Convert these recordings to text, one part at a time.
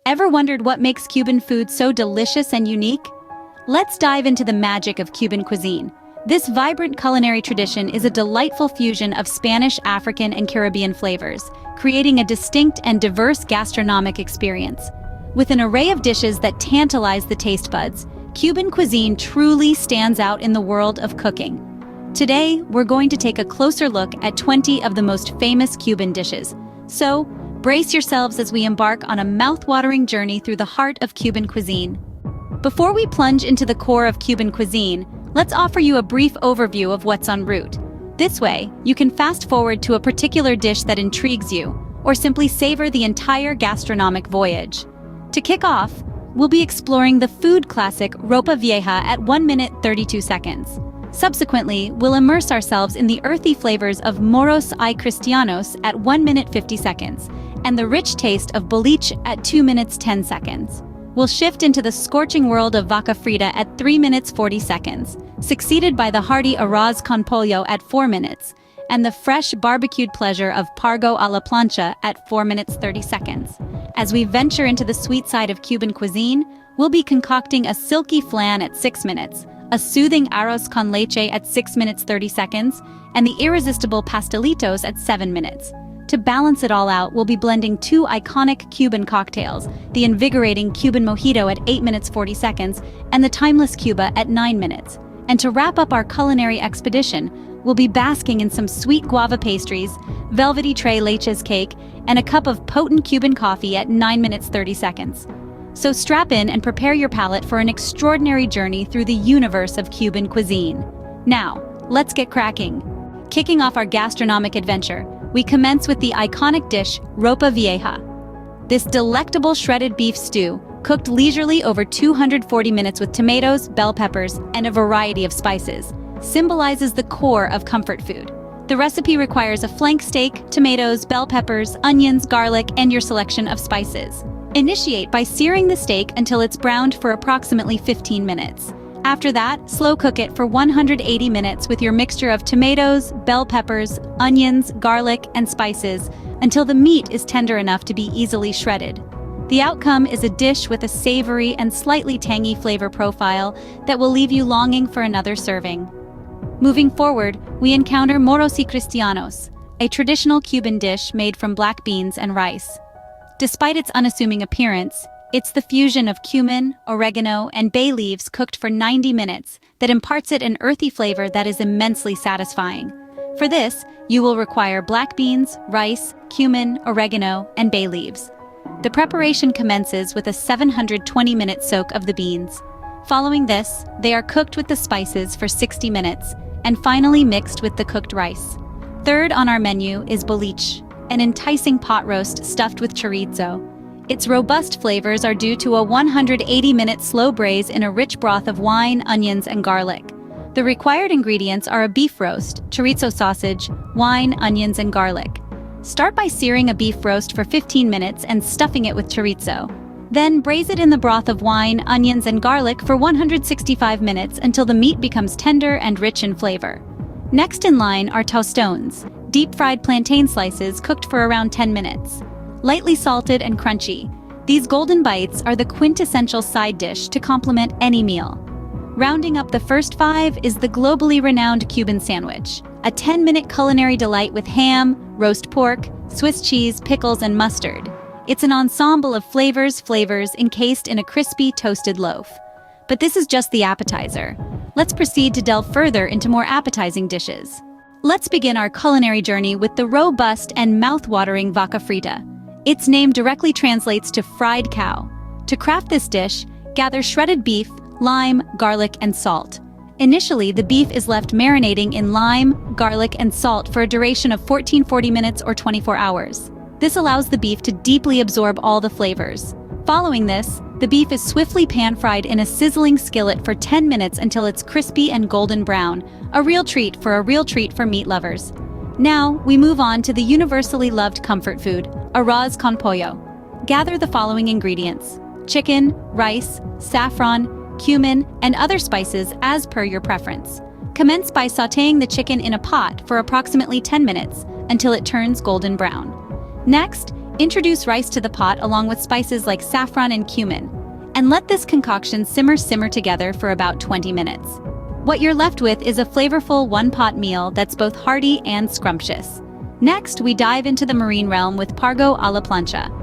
Ever wondered what makes Cuban food so delicious and unique? Let's dive into the magic of Cuban cuisine. This vibrant culinary tradition is a delightful fusion of Spanish, African, and Caribbean flavors, creating a distinct and diverse gastronomic experience. With an array of dishes that tantalize the taste buds, Cuban cuisine truly stands out in the world of cooking. Today, we're going to take a closer look at 20 of the most famous Cuban dishes. So, brace yourselves as we embark on a mouth-watering journey through the heart of Cuban cuisine. Before we plunge into the core of Cuban cuisine, let's offer you a brief overview of what's en route. This way, you can fast forward to a particular dish that intrigues you, or simply savor the entire gastronomic voyage. To kick off, we'll be exploring the food classic ropa vieja at 1 minute 32 seconds. Subsequently, we'll immerse ourselves in the earthy flavors of moros y cristianos at 1 minute 50 seconds, and the rich taste of boliche at 2 minutes 10 seconds. We'll shift into the scorching world of vaca frita at 3 minutes 40 seconds, succeeded by the hearty arroz con pollo at 4 minutes, and the fresh barbecued pleasure of pargo a la plancha at 4 minutes 30 seconds. As we venture into the sweet side of Cuban cuisine, we'll be concocting a silky flan at 6 minutes, a soothing arroz con leche at 6 minutes 30 seconds, and the irresistible pastelitos at 7 minutes. To balance it all out, we'll be blending two iconic Cuban cocktails, the invigorating Cuban mojito at 8 minutes 40 seconds and the timeless Cuba at 9 minutes. And to wrap up our culinary expedition, we'll be basking in some sweet guava pastries, velvety tres leches cake, and a cup of potent Cuban coffee at 9 minutes 30 seconds. So strap in and prepare your palate for an extraordinary journey through the universe of Cuban cuisine. Now, let's get cracking. Kicking off our gastronomic adventure, we commence with the iconic dish, ropa vieja. This delectable shredded beef stew, cooked leisurely over 240 minutes with tomatoes, bell peppers, and a variety of spices, symbolizes the core of comfort food. The recipe requires a flank steak, tomatoes, bell peppers, onions, garlic, and your selection of spices. Initiate by searing the steak until it's browned for approximately 15 minutes. After that, slow cook it for 180 minutes with your mixture of tomatoes, bell peppers, onions, garlic, and spices until the meat is tender enough to be easily shredded. The outcome is a dish with a savory and slightly tangy flavor profile that will leave you longing for another serving. Moving forward, we encounter moros y cristianos, a traditional Cuban dish made from black beans and rice. Despite its unassuming appearance, it's the fusion of cumin, oregano, and bay leaves cooked for 90 minutes that imparts it an earthy flavor that is immensely satisfying. For this, you will require black beans, rice, cumin, oregano, and bay leaves. The preparation commences with a 720-minute soak of the beans. Following this, they are cooked with the spices for 60 minutes, and finally mixed with the cooked rice. Third on our menu is boliche, an enticing pot roast stuffed with chorizo. Its robust flavors are due to a 180-minute slow braise in a rich broth of wine, onions, and garlic. The required ingredients are a beef roast, chorizo sausage, wine, onions, and garlic. Start by searing a beef roast for 15 minutes and stuffing it with chorizo. Then braise it in the broth of wine, onions, and garlic for 165 minutes until the meat becomes tender and rich in flavor. Next in line are tostones, deep-fried plantain slices cooked for around 10 minutes. Lightly salted and crunchy, these golden bites are the quintessential side dish to complement any meal. Rounding up the first 5 is the globally renowned Cuban sandwich, a 10-minute culinary delight with ham, roast pork, Swiss cheese, pickles, and mustard. It's an ensemble of flavors encased in a crispy, toasted loaf. But this is just the appetizer. Let's proceed to delve further into more appetizing dishes. Let's begin our culinary journey with the robust and mouth-watering vaca frita. Its name directly translates to fried cow. To craft this dish, gather shredded beef, lime, garlic, and salt. Initially, the beef is left marinating in lime, garlic, and salt for a duration of 40 minutes or 24 hours. This allows the beef to deeply absorb all the flavors. Following this, the beef is swiftly pan-fried in a sizzling skillet for 10 minutes until it's crispy and golden brown, a real treat for meat lovers. Now, we move on to the universally loved comfort food, arroz con pollo. Gather the following ingredients: chicken, rice, saffron, cumin, and other spices as per your preference. Commence by sautéing the chicken in a pot for approximately 10 minutes until it turns golden brown. Next, Introduce rice to the pot along with spices like saffron and cumin, and let this concoction simmer together for about 20 minutes. What you're left with is a flavorful one-pot meal that's both hearty and scrumptious. Next, we dive into the marine realm with pargo a la plancha.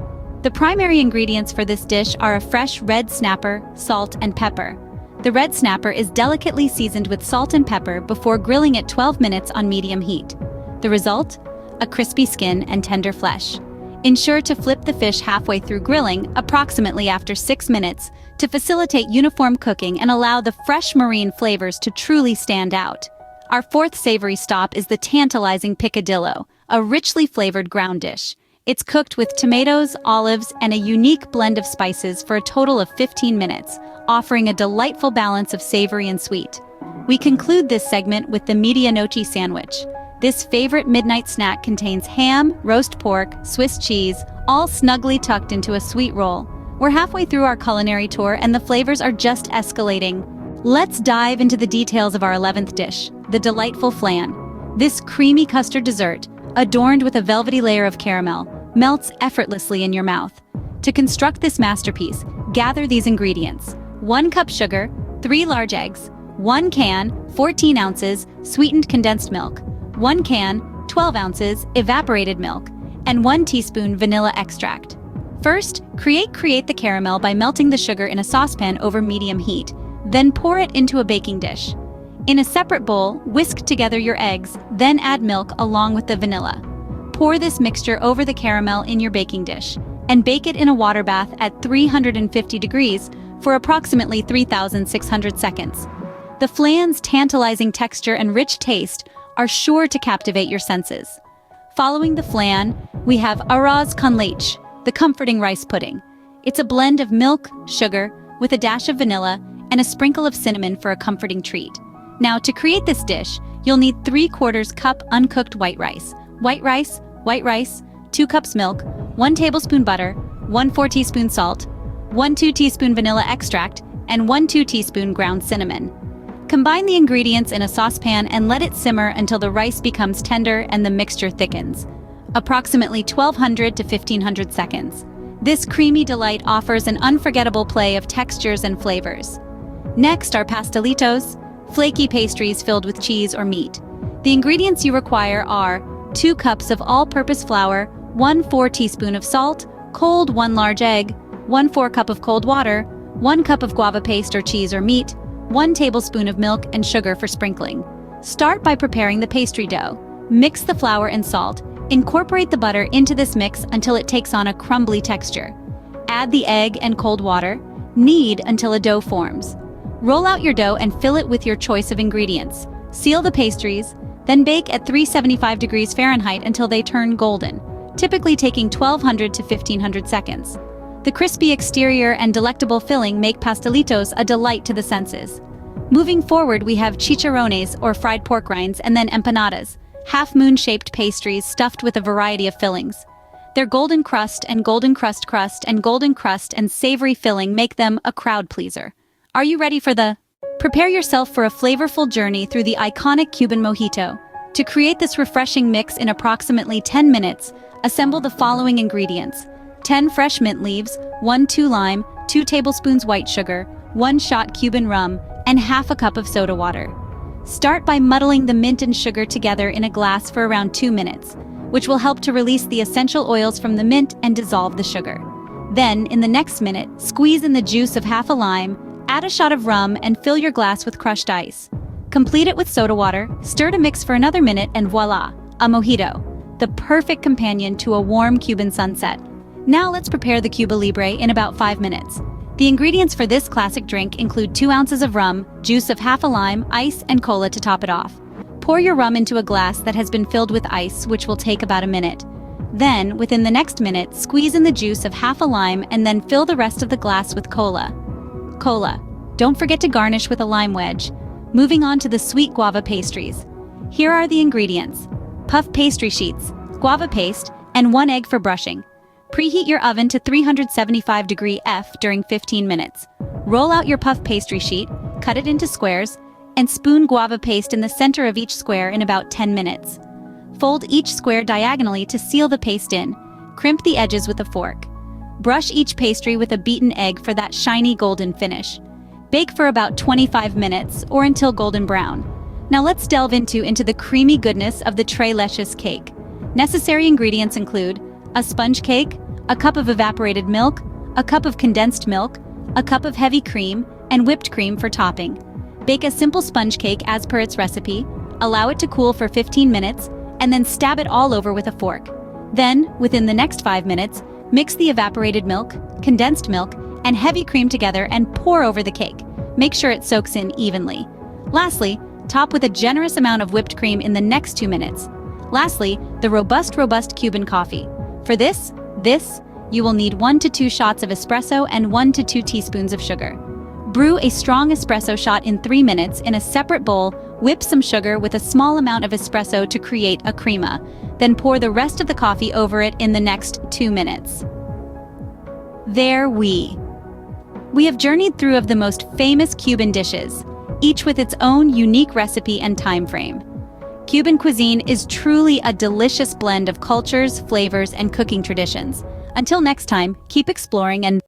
The primary ingredients for this dish are a fresh red snapper, salt, and pepper. The red snapper is delicately seasoned with salt and pepper before grilling at 12 minutes on medium heat. The result? A crispy skin and tender flesh. Ensure to flip the fish halfway through grilling, approximately after 6 minutes, to facilitate uniform cooking and allow the fresh marine flavors to truly stand out. Our fourth savory stop is the tantalizing picadillo, a richly flavored ground dish. It's cooked with tomatoes, olives, and a unique blend of spices for a total of 15 minutes, offering a delightful balance of savory and sweet. We conclude this segment with the medianoche sandwich. This favorite midnight snack contains ham, roast pork, Swiss cheese, all snugly tucked into a sweet roll. We're halfway through our culinary tour and the flavors are just escalating. Let's dive into the details of our 11th dish, the delightful flan. This creamy custard dessert, adorned with a velvety layer of caramel, melts effortlessly in your mouth. To construct this masterpiece, gather these ingredients: 1 cup sugar, 3 large eggs, 1 can, 14 ounces, sweetened condensed milk, 1 can, 12 ounces, evaporated milk, and 1 teaspoon vanilla extract. First, create the caramel by melting the sugar in a saucepan over medium heat, then pour it into a baking dish. In a separate bowl, whisk together your eggs, then add milk along with the vanilla. Pour this mixture over the caramel in your baking dish, and bake it in a water bath at 350 degrees for approximately 3,600 seconds. The flan's tantalizing texture and rich taste are sure to captivate your senses. Following the flan, we have arroz con leche, the comforting rice pudding. It's a blend of milk, sugar, with a dash of vanilla, and a sprinkle of cinnamon for a comforting treat. Now, to create this dish, you'll need 3/4 cup uncooked white rice, 2 cups milk, 1 tablespoon butter, 1/4 teaspoon salt, 1/2 teaspoon vanilla extract, and 1/2 teaspoon ground cinnamon. Combine the ingredients in a saucepan and let it simmer until the rice becomes tender and the mixture thickens, approximately 1,200 to 1,500 seconds. This creamy delight offers an unforgettable play of textures and flavors. Next are pastelitos, flaky pastries filled with cheese or meat. The ingredients you require are 2 cups of all-purpose flour, 1/4 teaspoon of salt, cold 1 large egg, 1/4 cup of cold water, 1 cup of guava paste or cheese or meat, 1 tablespoon of milk and sugar for sprinkling. Start by preparing the pastry dough. Mix the flour and salt. Incorporate the butter into this mix until it takes on a crumbly texture. Add the egg and cold water. Knead until a dough forms. Roll out your dough and fill it with your choice of ingredients. Seal the pastries, then bake at 375 degrees Fahrenheit until they turn golden, typically taking 1,200 to 1,500 seconds. The crispy exterior and delectable filling make pastelitos a delight to the senses. Moving forward, we have chicharrones, or fried pork rinds, and then empanadas, half-moon-shaped pastries stuffed with a variety of fillings. Their golden crust and golden crust and savory filling make them a crowd pleaser. Are you ready for the... Prepare yourself for a flavorful journey through the iconic Cuban mojito. To create this refreshing mix in approximately 10 minutes, assemble the following ingredients: 10 fresh mint leaves, 1/2 lime, 2 tablespoons white sugar, 1 shot Cuban rum, and half a cup of soda water. Start by muddling the mint and sugar together in a glass for around 2 minutes, which will help to release the essential oils from the mint and dissolve the sugar. Then, in the next minute, squeeze in the juice of half a lime, add a shot of rum, and fill your glass with crushed ice. Complete it with soda water, stir to mix for another minute, and voila, a mojito, the perfect companion to a warm Cuban sunset. Now let's prepare the Cuba Libre in about 5 minutes. The ingredients for this classic drink include 2 ounces of rum, juice of half a lime, ice, and cola to top it off. Pour your rum into a glass that has been filled with ice, which will take about a minute. Then, within the next minute, squeeze in the juice of half a lime and then fill the rest of the glass with cola. Don't forget to garnish with a lime wedge. Moving on to the sweet guava pastries. Here are the ingredients: puff pastry sheets, guava paste, and 1 egg for brushing. Preheat your oven to 375 degree F during 15 minutes. Roll out your puff pastry sheet, cut it into squares, and spoon guava paste in the center of each square in about 10 minutes. Fold each square diagonally to seal the paste in. Crimp the edges with a fork. Brush each pastry with a beaten egg for that shiny golden finish. Bake for about 25 minutes or until golden brown. Now let's delve into the creamy goodness of the tres leches cake. Necessary ingredients include a sponge cake, a cup of evaporated milk, a cup of condensed milk, a cup of heavy cream, and whipped cream for topping. Bake a simple sponge cake as per its recipe, allow it to cool for 15 minutes, and then stab it all over with a fork. Then, within the next 5 minutes, mix the evaporated milk, condensed milk, and heavy cream together and pour over the cake. Make sure it soaks in evenly. Lastly, top with a generous amount of whipped cream in the next 2 minutes. Lastly, the robust Cuban coffee. For this, you will need 1 to 2 shots of espresso and 1 to 2 teaspoons of sugar. Brew a strong espresso shot in 3 minutes in a separate bowl. Whip some sugar with a small amount of espresso to create a crema. Then pour the rest of the coffee over it in the next 2 minutes. We have journeyed through of the most famous Cuban dishes, each with its own unique recipe and time frame. Cuban cuisine is truly a delicious blend of cultures, flavors, and cooking traditions. Until next time, keep exploring and